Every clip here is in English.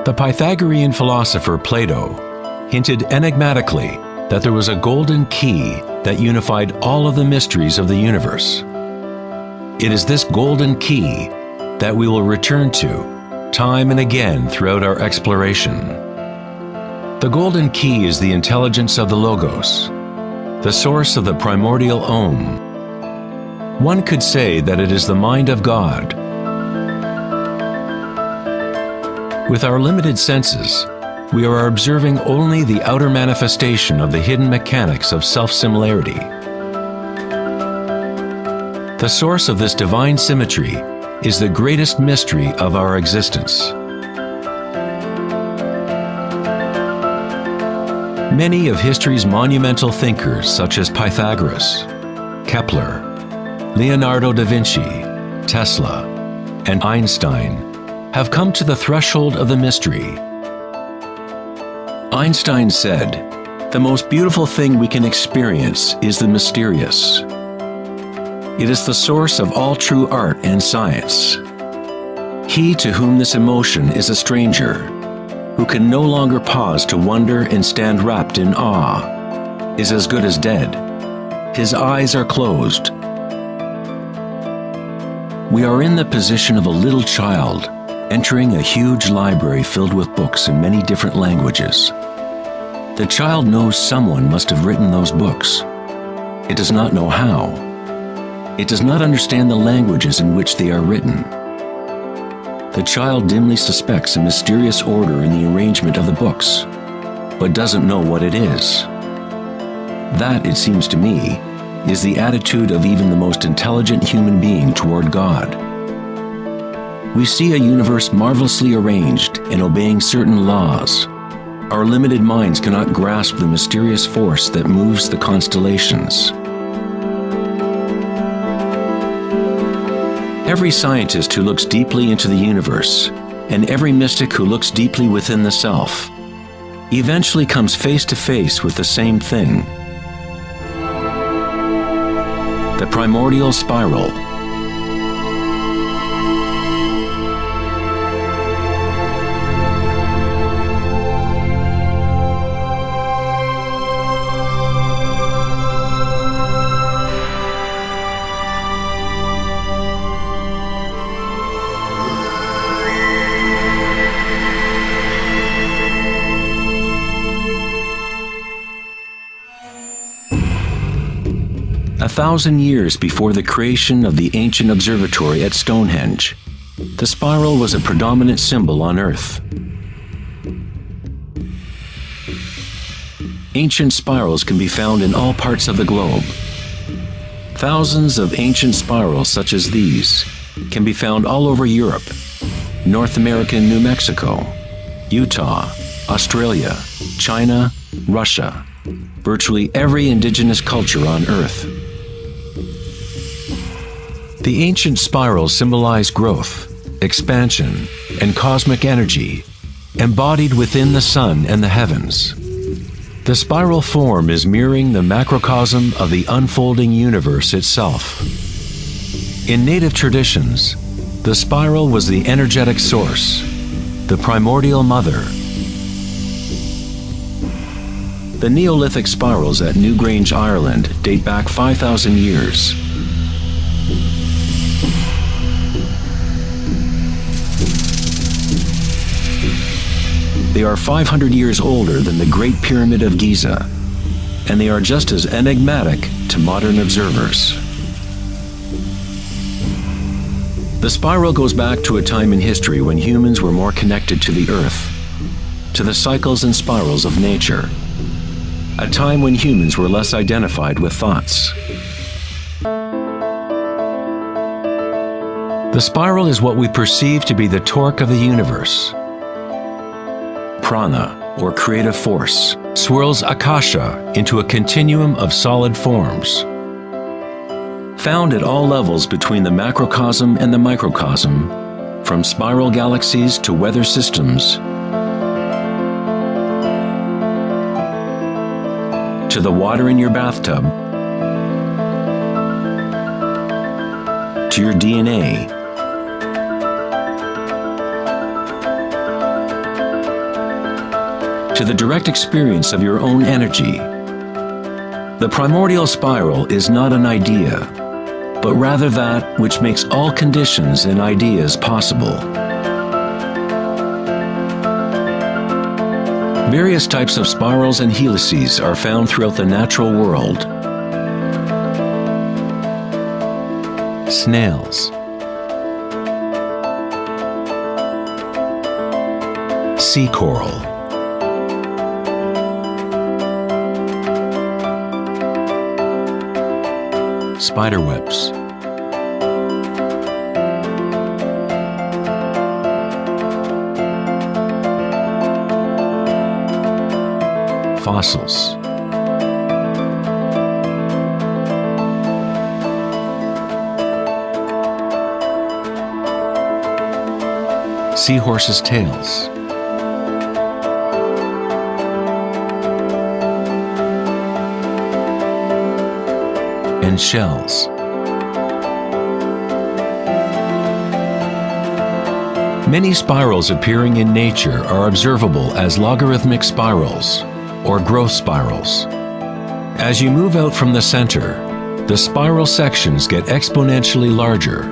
The Pythagorean philosopher Plato hinted enigmatically that there was a golden key that unified all of the mysteries of the universe. It is this golden key that we will return to time and again throughout our exploration. The golden key is the intelligence of the Logos, the source of the primordial Om. One could say that it is the mind of God. With our limited senses, we are observing only the outer manifestation of the hidden mechanics of self-similarity. The source of this divine symmetry is the greatest mystery of our existence. Many of history's monumental thinkers, such as Pythagoras, Kepler, Leonardo da Vinci, Tesla, and Einstein, have come to the threshold of the mystery. Einstein said, "The most beautiful thing we can experience is the mysterious. It is the source of all true art and science. He to whom this emotion is a stranger, who can no longer pause to wonder and stand wrapped in awe, is as good as dead. His eyes are closed." We are in the position of a little child entering a huge library filled with books in many different languages. The child knows someone must have written those books. It does not know how. It does not understand the languages in which they are written. The child dimly suspects a mysterious order in the arrangement of the books, but doesn't know what it is. That, it seems to me, is the attitude of even the most intelligent human being toward God. We see a universe marvelously arranged and obeying certain laws. Our limited minds cannot grasp the mysterious force that moves the constellations. Every scientist who looks deeply into the universe, and every mystic who looks deeply within the self, eventually comes face to face with the same thing: the primordial spiral. A 1,000 years before the creation of the ancient observatory at Stonehenge, the spiral was a predominant symbol on Earth. Ancient spirals can be found in all parts of the globe. Thousands of ancient spirals such as these can be found all over Europe, North America and New Mexico, Utah, Australia, China, Russia, virtually every indigenous culture on Earth. The ancient spirals symbolize growth, expansion, and cosmic energy embodied within the sun and the heavens. The spiral form is mirroring the macrocosm of the unfolding universe itself. In native traditions, the spiral was the energetic source, the primordial mother. The Neolithic spirals at Newgrange, Ireland date back 5,000 years. They are 500 years older than the Great Pyramid of Giza, and they are just as enigmatic to modern observers. The spiral goes back to a time in history when humans were more connected to the Earth, to the cycles and spirals of nature, a time when humans were less identified with thoughts. The spiral is what we perceive to be the torque of the universe. Prana, or creative force, swirls Akasha into a continuum of solid forms. Found at all levels between the macrocosm and the microcosm, from spiral galaxies to weather systems, to the water in your bathtub, to your DNA, to the direct experience of your own energy. The primordial spiral is not an idea, but rather that which makes all conditions and ideas possible. Various types of spirals and helices are found throughout the natural world. Snails, sea coral, spiderwebs, fossils, seahorses' tails, and shells. Many spirals appearing in nature are observable as logarithmic spirals or growth spirals. As you move out from the center, the spiral sections get exponentially larger.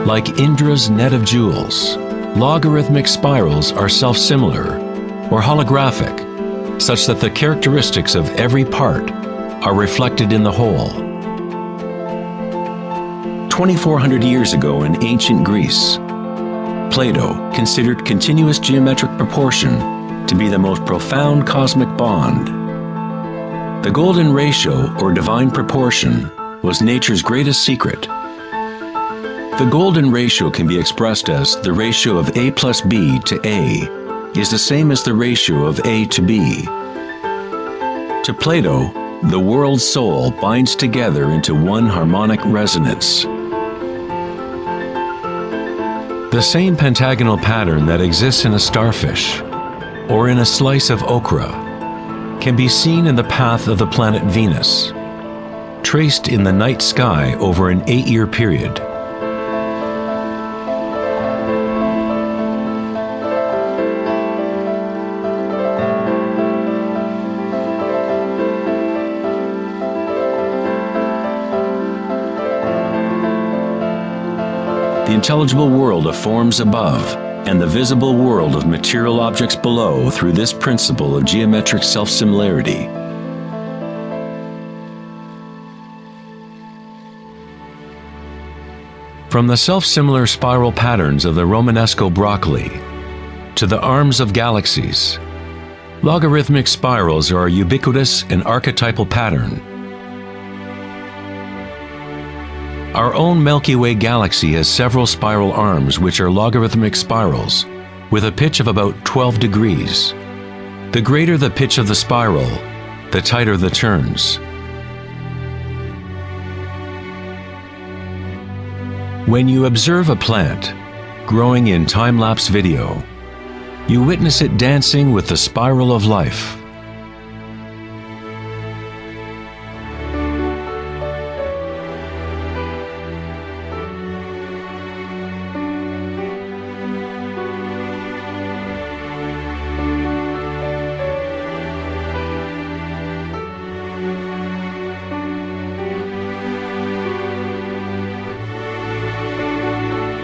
Like Indra's net of jewels, logarithmic spirals are self-similar or holographic, such that the characteristics of every part are reflected in the whole. 2,400 years ago in ancient Greece, Plato considered continuous geometric proportion to be the most profound cosmic bond. The golden ratio, or divine proportion, was nature's greatest secret. The golden ratio can be expressed as the ratio of A plus B to A is the same as the ratio of A to B. To Plato, the world's soul binds together into one harmonic resonance. The same pentagonal pattern that exists in a starfish or in a slice of okra can be seen in the path of the planet Venus, traced in the night sky over an 8-year period. The intelligible world of forms above and the visible world of material objects below through this principle of geometric self-similarity. From the self-similar spiral patterns of the Romanesco broccoli to the arms of galaxies, logarithmic spirals are a ubiquitous and archetypal pattern. Our own Milky Way galaxy has several spiral arms which are logarithmic spirals with a pitch of about 12 degrees. The greater the pitch of the spiral, the tighter the turns. When you observe a plant growing in time-lapse video, you witness it dancing with the spiral of life.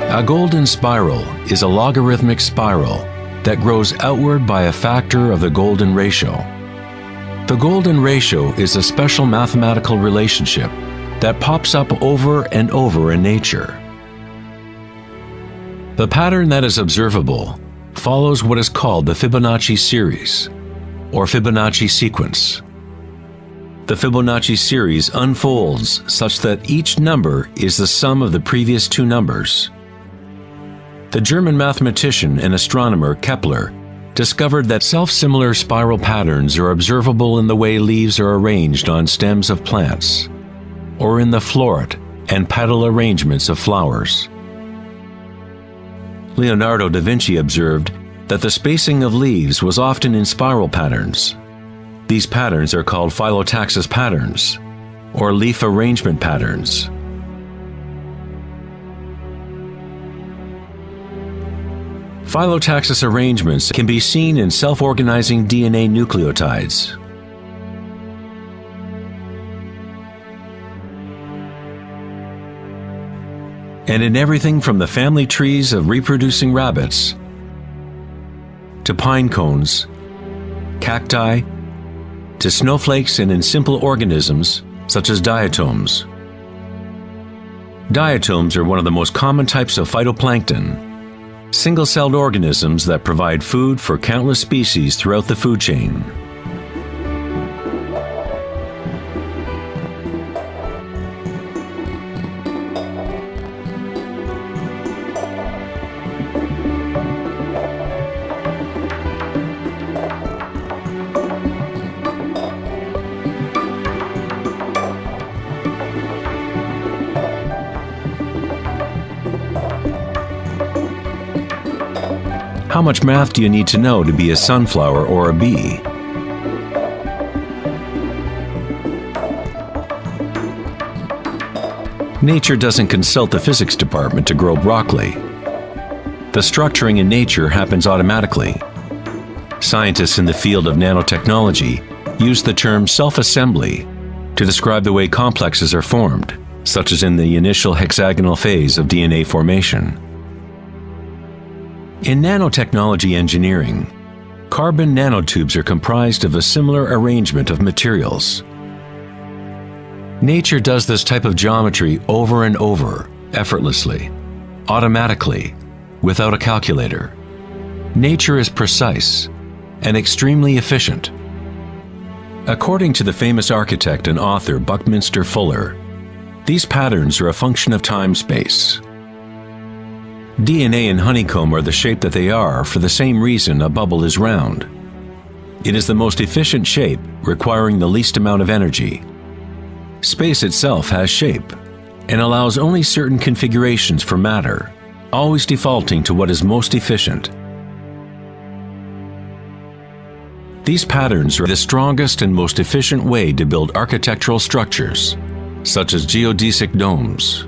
A golden spiral is a logarithmic spiral that grows outward by a factor of the golden ratio. The golden ratio is a special mathematical relationship that pops up over and over in nature. The pattern that is observable follows what is called the Fibonacci series, or Fibonacci sequence. The Fibonacci series unfolds such that each number is the sum of the previous two numbers. The German mathematician and astronomer Kepler discovered that self-similar spiral patterns are observable in the way leaves are arranged on stems of plants, or in the floret and petal arrangements of flowers. Leonardo da Vinci observed that the spacing of leaves was often in spiral patterns. These patterns are called phyllotaxis patterns, or leaf arrangement patterns. Phyllotaxis arrangements can be seen in self-organizing DNA nucleotides. And in everything from the family trees of reproducing rabbits to pine cones, cacti, to snowflakes, and in simple organisms such as diatoms. Diatoms are one of the most common types of phytoplankton, single-celled organisms that provide food for countless species throughout the food chain. How much math do you need to know to be a sunflower or a bee? Nature doesn't consult the physics department to grow broccoli. The structuring in nature happens automatically. Scientists in the field of nanotechnology use the term self-assembly to describe the way complexes are formed, such as in the initial hexagonal phase of DNA formation. In nanotechnology engineering, carbon nanotubes are comprised of a similar arrangement of materials. Nature does this type of geometry over and over, effortlessly, automatically, without a calculator. Nature is precise and extremely efficient. According to the famous architect and author Buckminster Fuller, these patterns are a function of time-space. DNA and honeycomb are the shape that they are for the same reason a bubble is round. It is the most efficient shape, requiring the least amount of energy. Space itself has shape and allows only certain configurations for matter, always defaulting to what is most efficient. These patterns are the strongest and most efficient way to build architectural structures, such as geodesic domes.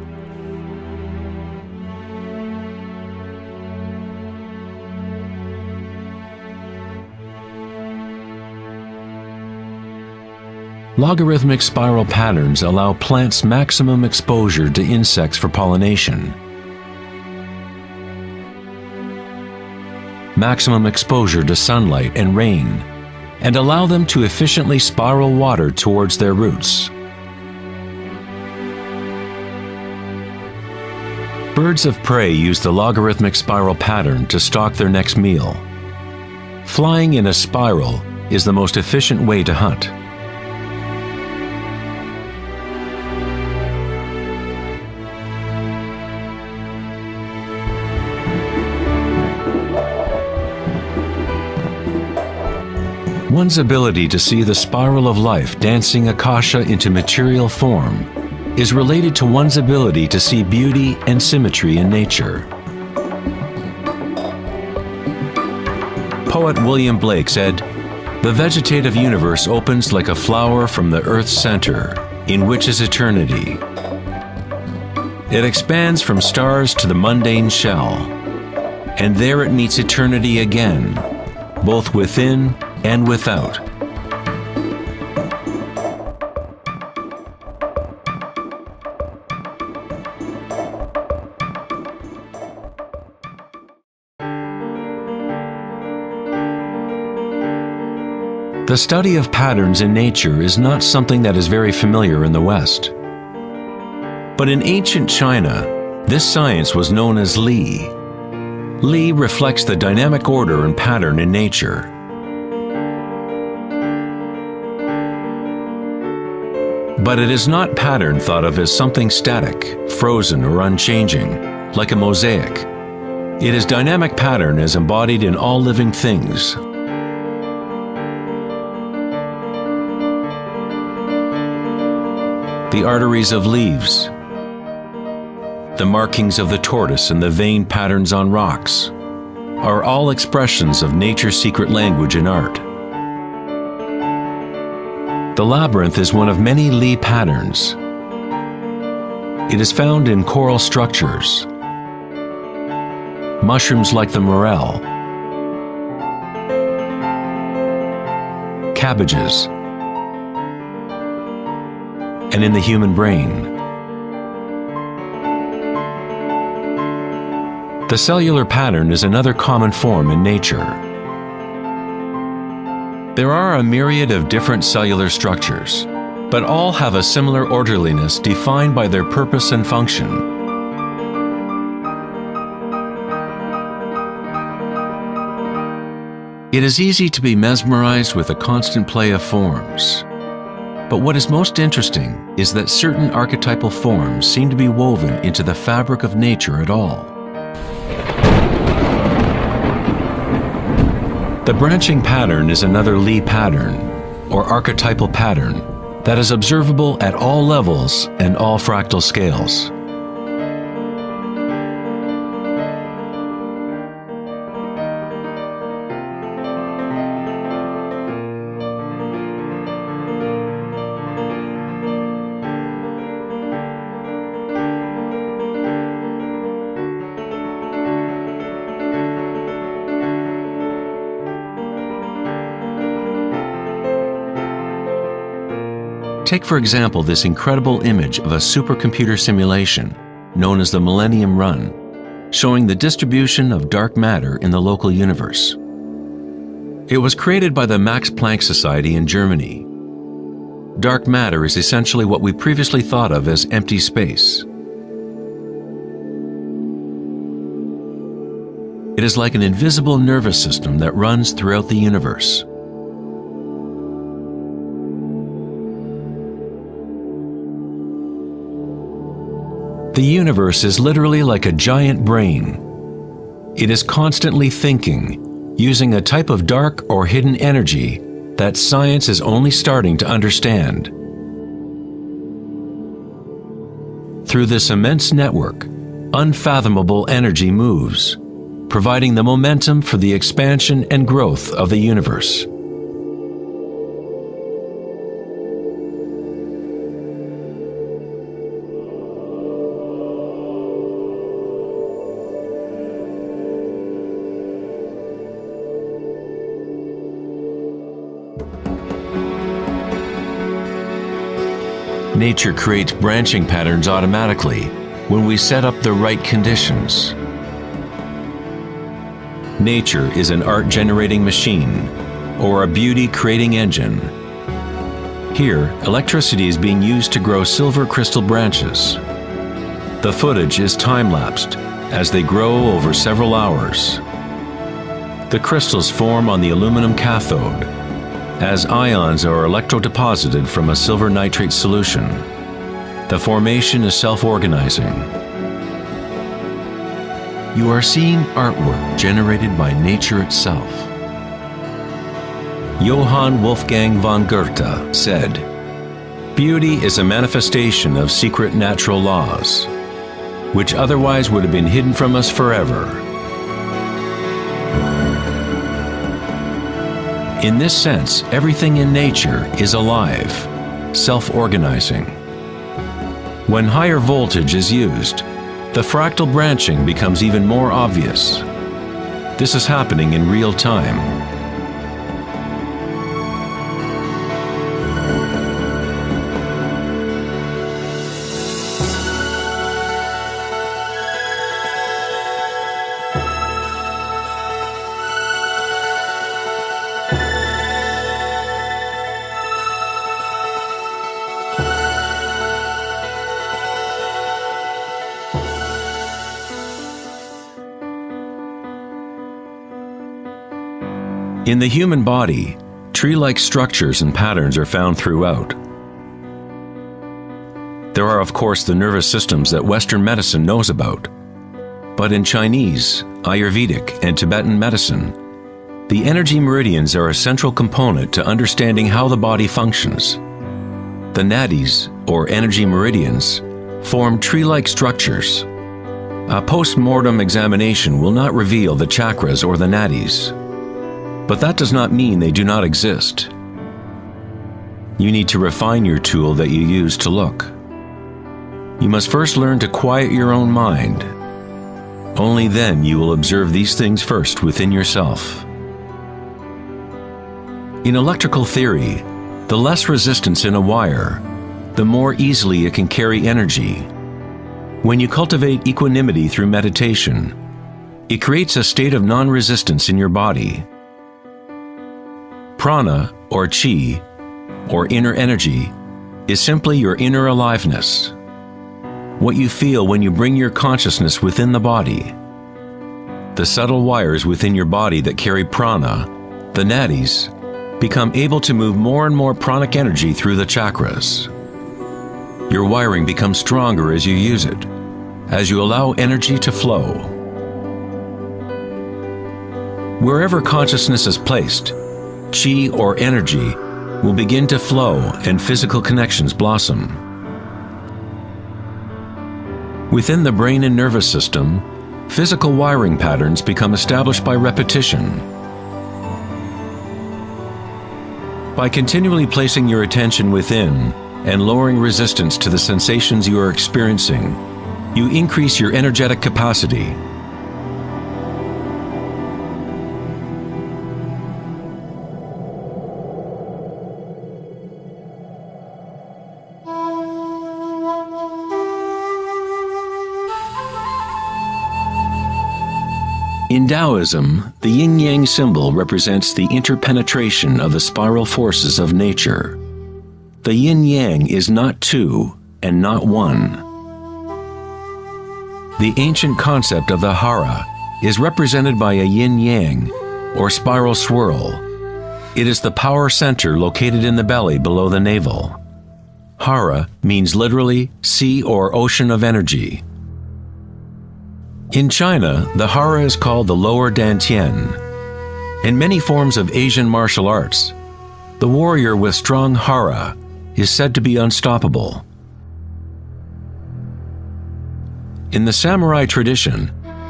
Logarithmic spiral patterns allow plants maximum exposure to insects for pollination, maximum exposure to sunlight and rain, and allow them to efficiently spiral water towards their roots. Birds of prey use the logarithmic spiral pattern to stalk their next meal. Flying in a spiral is the most efficient way to hunt. One's ability to see the spiral of life dancing akasha into material form is related to one's ability to see beauty and symmetry in nature. Poet William Blake said, "The vegetative universe opens like a flower from the earth's center, in which is eternity. It expands from stars to the mundane shell, and there it meets eternity again, both within and without." The study of patterns in nature is not something that is very familiar in the West. But in ancient China, this science was known as Li. Li reflects the dynamic order and pattern in nature. But it is not pattern thought of as something static, frozen, or unchanging, like a mosaic. It is dynamic pattern as embodied in all living things. The arteries of leaves, the markings of the tortoise and the vein patterns on rocks are all expressions of nature's secret language in art. The labyrinth is one of many Li patterns. It is found in coral structures, mushrooms like the morel, cabbages, and in the human brain. The cellular pattern is another common form in nature. There are a myriad of different cellular structures, but all have a similar orderliness defined by their purpose and function. It is easy to be mesmerized with the constant play of forms. But what is most interesting is that certain archetypal forms seem to be woven into the fabric of nature at all. The branching pattern is another Lie pattern, or archetypal pattern, that is observable at all levels and all fractal scales. Take, for example, this incredible image of a supercomputer simulation known as the Millennium Run, showing the distribution of dark matter in the local universe. It was created by the Max Planck Society in Germany. Dark matter is essentially what we previously thought of as empty space. It is like an invisible nervous system that runs throughout the universe. The universe is literally like a giant brain. It is constantly thinking, using a type of dark or hidden energy that science is only starting to understand. Through this immense network, unfathomable energy moves, providing the momentum for the expansion and growth of the universe. Nature creates branching patterns automatically when we set up the right conditions. Nature is an art-generating machine or a beauty-creating engine. Here, electricity is being used to grow silver crystal branches. The footage is time-lapsed as they grow over several hours. The crystals form on the aluminum cathode as ions are electrodeposited from a silver nitrate solution. The formation is self-organizing. You are seeing artwork generated by nature itself. Johann Wolfgang von Goethe said, "Beauty is a manifestation of secret natural laws, which otherwise would have been hidden from us forever." In this sense, everything in nature is alive, self-organizing. When higher voltage is used, the fractal branching becomes even more obvious. This is happening in real time. In the human body, tree-like structures and patterns are found throughout. There are, of course, the nervous systems that Western medicine knows about. But in Chinese, Ayurvedic, and Tibetan medicine, the energy meridians are a central component to understanding how the body functions. The nadis, or energy meridians, form tree-like structures. A post-mortem examination will not reveal the chakras or the nadis. But that does not mean they do not exist. You need to refine your tool that you use to look. You must first learn to quiet your own mind. Only then you will observe these things first within yourself. In electrical theory, the less resistance in a wire, the more easily it can carry energy. When you cultivate equanimity through meditation, it creates a state of non-resistance in your body. Prana, or chi, or inner energy, is simply your inner aliveness. What you feel when you bring your consciousness within the body. The subtle wires within your body that carry prana, the nadis, become able to move more and more pranic energy through the chakras. Your wiring becomes stronger as you use it, as you allow energy to flow. Wherever consciousness is placed, chi or energy will begin to flow and physical connections blossom. Within the brain and nervous system, physical wiring patterns become established by repetition. By continually placing your attention within and lowering resistance to the sensations you are experiencing, you increase your energetic capacity. In Taoism, the yin-yang symbol represents the interpenetration of the spiral forces of nature. The yin-yang is not two and not one. The ancient concept of the hara is represented by a yin-yang, or spiral swirl. It is the power center located in the belly below the navel. Hara means literally sea or ocean of energy. In China, the hara is called the lower dantian. In many forms of Asian martial arts, the warrior with strong hara is said to be unstoppable. In the samurai tradition,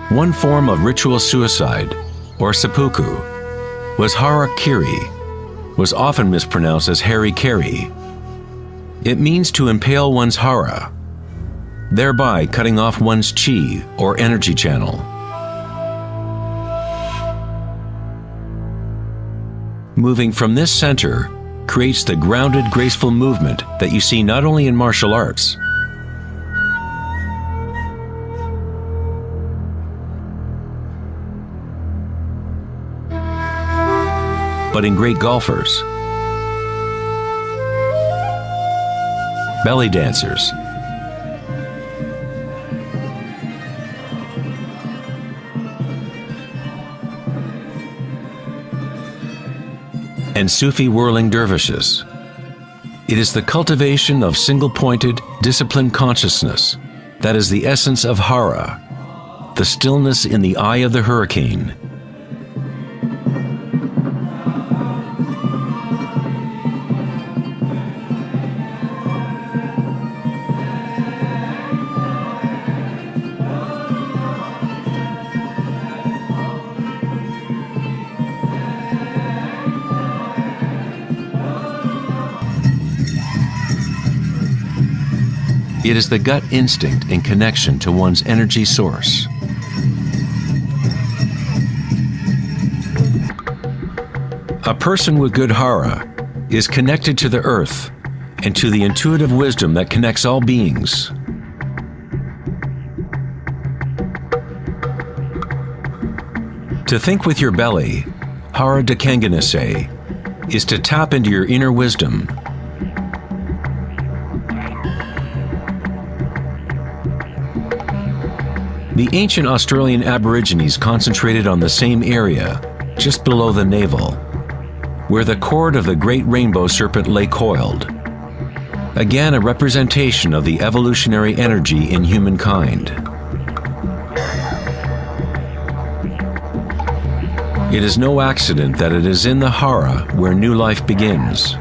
one form of ritual suicide, or seppuku, was harakiri, was often mispronounced as harikiri. It means to impale one's hara, thereby cutting off one's chi or energy channel. Moving from this center creates the grounded, graceful movement that you see not only in martial arts, but in great golfers, belly dancers, and Sufi whirling dervishes. It is the cultivation of single-pointed, disciplined consciousness that is the essence of hara, the stillness in the eye of the hurricane. It is the gut instinct and connection to one's energy source. A person with good hara is connected to the earth and to the intuitive wisdom that connects all beings. To think with your belly, hara dakanganase, is to tap into your inner wisdom. The ancient Australian Aborigines concentrated on the same area, just below the navel, where the cord of the great rainbow serpent lay coiled. Again, a representation of the evolutionary energy in humankind. It is no accident that it is in the hara where new life begins.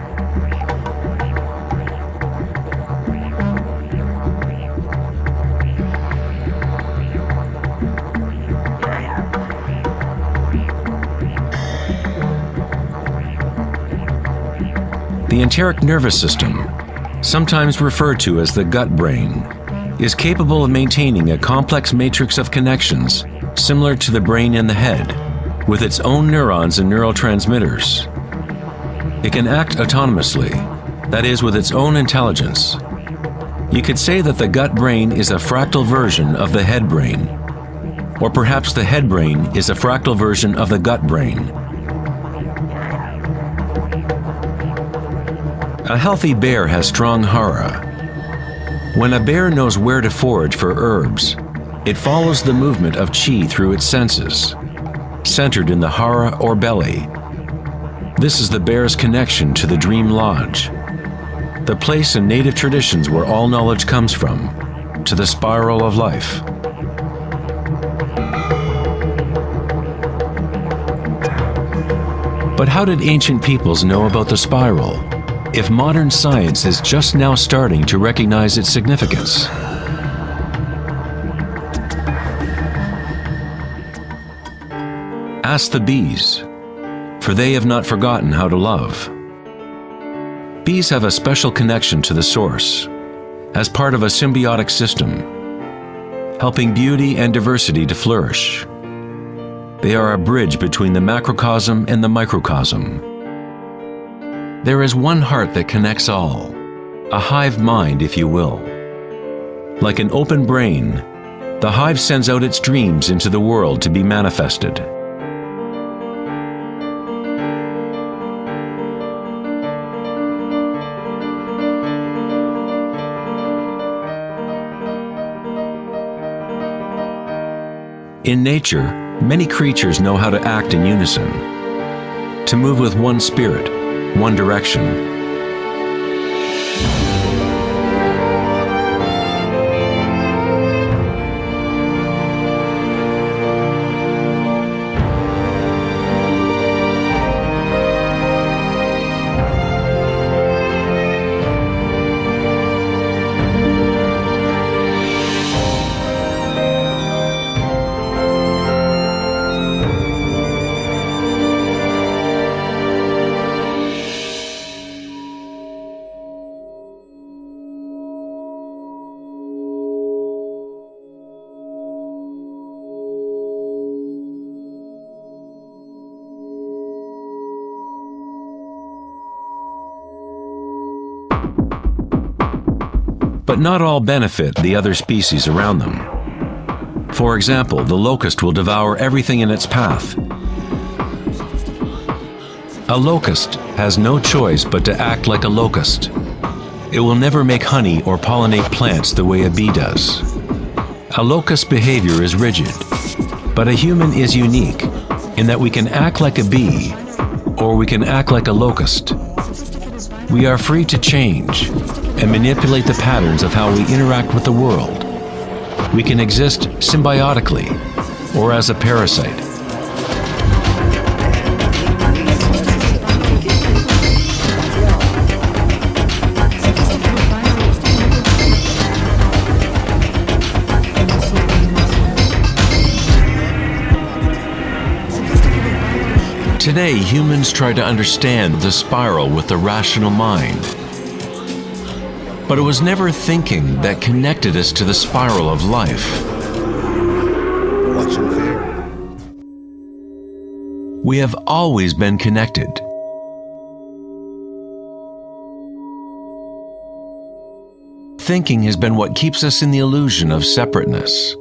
The enteric nervous system, sometimes referred to as the gut brain, is capable of maintaining a complex matrix of connections similar to the brain in the head, with its own neurons and neurotransmitters. It can act autonomously, that is, with its own intelligence. You could say that the gut brain is a fractal version of the head brain, or perhaps the head brain is a fractal version of the gut brain. A healthy bear has strong hara. When a bear knows where to forage for herbs, it follows the movement of qi through its senses, centered in the hara or belly. This is the bear's connection to the dream lodge, the place in native traditions where all knowledge comes from, to the spiral of life. But how did ancient peoples know about the spiral, if modern science is just now starting to recognize its significance? Ask the bees, for they have not forgotten how to love. Bees have a special connection to the source, as part of a symbiotic system, helping beauty and diversity to flourish. They are a bridge between the macrocosm and the microcosm. There is one heart that connects all, a hive mind, if you will. Like an open brain, the hive sends out its dreams into the world to be manifested. In nature, many creatures know how to act in unison, to move with one spirit, one direction. But not all benefit the other species around them. For example, the locust will devour everything in its path. A locust has no choice but to act like a locust. It will never make honey or pollinate plants the way a bee does. A locust's behavior is rigid, but a human is unique in that we can act like a bee or we can act like a locust. We are free to change and manipulate the patterns of how we interact with the world. We can exist symbiotically or as a parasite. Today, humans try to understand the spiral with the rational mind. But it was never thinking that connected us to the spiral of life. Watch and fear. We have always been connected. Thinking has been what keeps us in the illusion of separateness,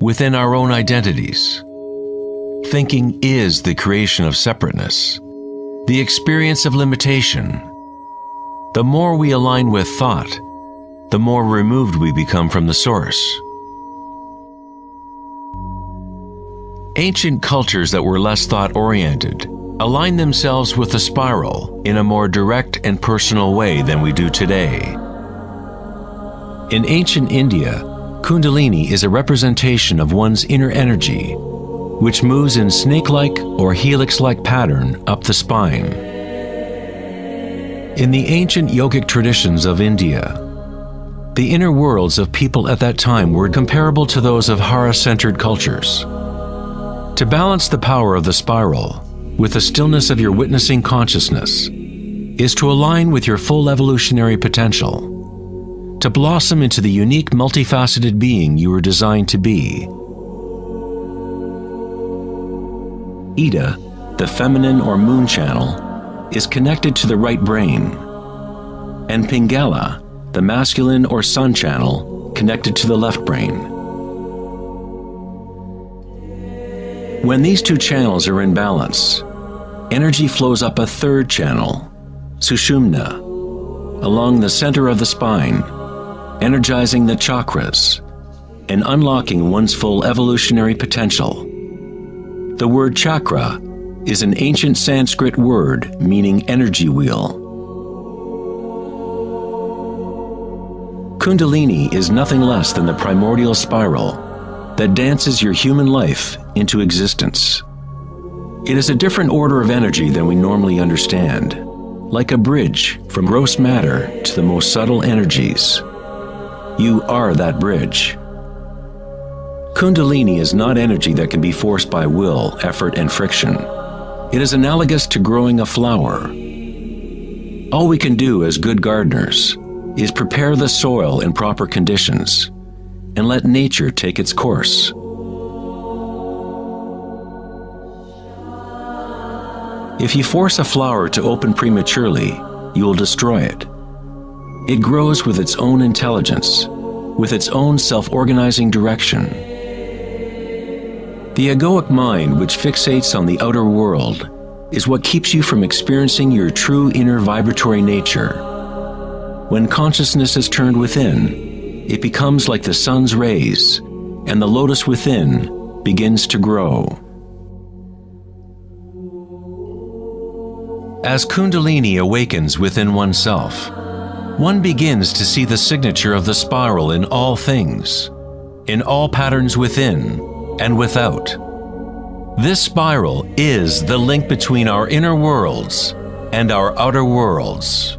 within our own identities. Thinking is the creation of separateness, the experience of limitation. The more we align with thought, the more removed we become from the source. Ancient cultures that were less thought-oriented aligned themselves with the spiral in a more direct and personal way than we do today. In ancient India, Kundalini is a representation of one's inner energy, which moves in snake-like or helix-like pattern up the spine. In the ancient yogic traditions of India, the inner worlds of people at that time were comparable to those of Hara-centered cultures. To balance the power of the spiral with the stillness of your witnessing consciousness is to align with your full evolutionary potential, to blossom into the unique multifaceted being you were designed to be. Ida, the feminine or moon channel, is connected to the right brain, and Pingala, the masculine or sun channel, connected to the left brain. When these two channels are in balance, energy flows up a third channel, Sushumna, along the center of the spine, energizing the chakras and unlocking one's full evolutionary potential. The word chakra is an ancient Sanskrit word meaning energy wheel. Kundalini is nothing less than the primordial spiral that dances your human life into existence. It is a different order of energy than we normally understand, like a bridge from gross matter to the most subtle energies. You are that bridge. Kundalini is not energy that can be forced by will, effort, and friction. It is analogous to growing a flower. All we can do as good gardeners is prepare the soil in proper conditions and let nature take its course. If you force a flower to open prematurely, you will destroy it. It grows with its own intelligence, with its own self-organizing direction. The egoic mind, which fixates on the outer world, is what keeps you from experiencing your true inner vibratory nature. When consciousness is turned within, it becomes like the sun's rays, and the lotus within begins to grow. As Kundalini awakens within oneself, one begins to see the signature of the spiral in all things, in all patterns within and without. This spiral is the link between our inner worlds and our outer worlds.